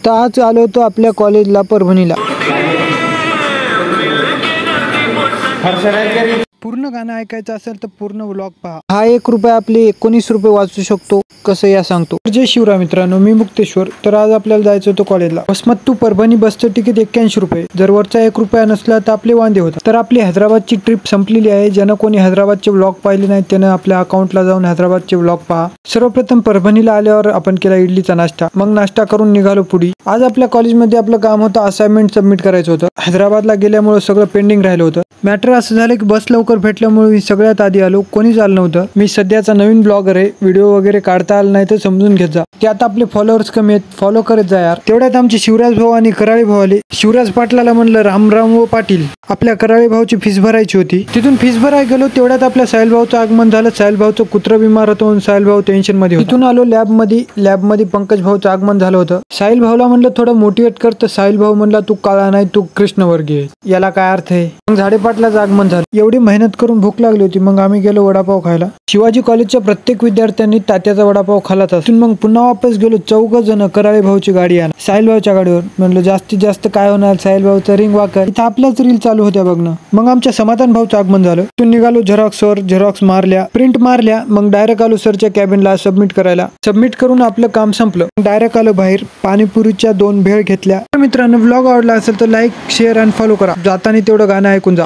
तर आज आलो होतो आपल्या कॉलेजला परभणीला। पूर्ण गाणं ऐकायचं असेल तर पूर्ण व्लॉग पहा। हा 1 रुपया आपले 19 रुपये वाचू शकतो कसं या सांगतो। जय शिवराय मित्रांनो, मी मुक्तेश्वर। तर आज आपल्याला जायचं होतं कॉलेजला। वसमत टू परभणी बसचं तिकीट 81 रुपये। जर वरचा 1 रुपया नसला तर आपले वांदे होतात। तर आपली हैदराबादची ट्रिप संपलेली आहे। ज्यानं कोणी हैदराबादचे व्लॉग पाहिले नाही त्यानं आपल्या अकाउंटला जाऊन हैदराबादचे व्लॉग पहा। सर्वप्रथम परभणीला आल्यावर आपण केला इडलीचा नाश्ता, मग नाश्ता करून निघालो पुढे। आज आपल्या कॉलेजमध्ये आपलं काम होतं असाइनमेंट सबमिट करायचं होतं। हैदराबादला गेल्यामुळे सगळं पेंडिंग राहिलं होतं। मॅटर असं झालं की बस लवकर भेटल्यामुळे मी सगळ्यात आधी आलो, कोणीच आलं नव्हतं। मी सध्याचा नवीन ब्लॉगर आहे, व्हिडिओ वगैरे काढता आला नाही तर समजून घेत जा। त्यात आपले फॉलोअर्स कमी आहेत, फॉलो करत जा यार। तेवढ्यात आमचे शिवराज भाऊ आणि कराळे भाऊ आले। शिवराज पाटलाला म्हणलं राम राम व पाटील, आपल्या कराळे भाऊची फीस भरायची होती। तिथून फीस भरायला गेलो तेवढ्यात आपल्या साहिल भाऊचं आगमन झालं। साहिल भाऊचं कुत्र बिमार होतं म्हणून साहिल भाऊ टेन्शन मध्ये होता। तिथून आलो लॅबमध्ये पंकज भाऊचं आगमन झालं होतं। साहिल भाऊला म्हणलं थोडं मोटिवेट कर तर साहिल भाऊ म्हणला तू काळा नाही तू कृष्णवर्गीय आहे। याला काय अर्थ आहे। मग झाडे पाटलाचं आगमन झालं। एवढी मेहनत करून भूक लागली होती, मग आम्ही गेलो वडापाव खायला। शिवाजी कॉलेजच्या प्रत्येक विद्यार्थ्यांनी तात्याचा वडापाव खालाच असून मग पुन्हा वापस गेलो 4 जण कराळे भाऊची गाडी आण साहिल भाऊच्या गाडीवर। म्हणलं जास्तीत जास्त काय होणार, साहिल भाऊचं रिंग वाकर। इथं आपल्याच रील चालू होत्या बघणं। मग आमच्या समाधान भाऊचं आगमन झालं। तिथून निघालो झेरॉक्सवर, झेरॉक्स मारल्या, प्रिंट मारल्या, मग डायरेक्ट आलो सरच्या कॅबिनला सबमिट करायला। सबमिट करून आपलं काम संपलं। डायरेक्ट आलो बाहेर, पाणीपुरीच्या 2 भेळ घेतल्या। मित्रांनो, व्लॉग आवडला असेल तर लाईक, शेअर आणि फॉलो करा। जाताना तेवढं गाणं ऐकून जा।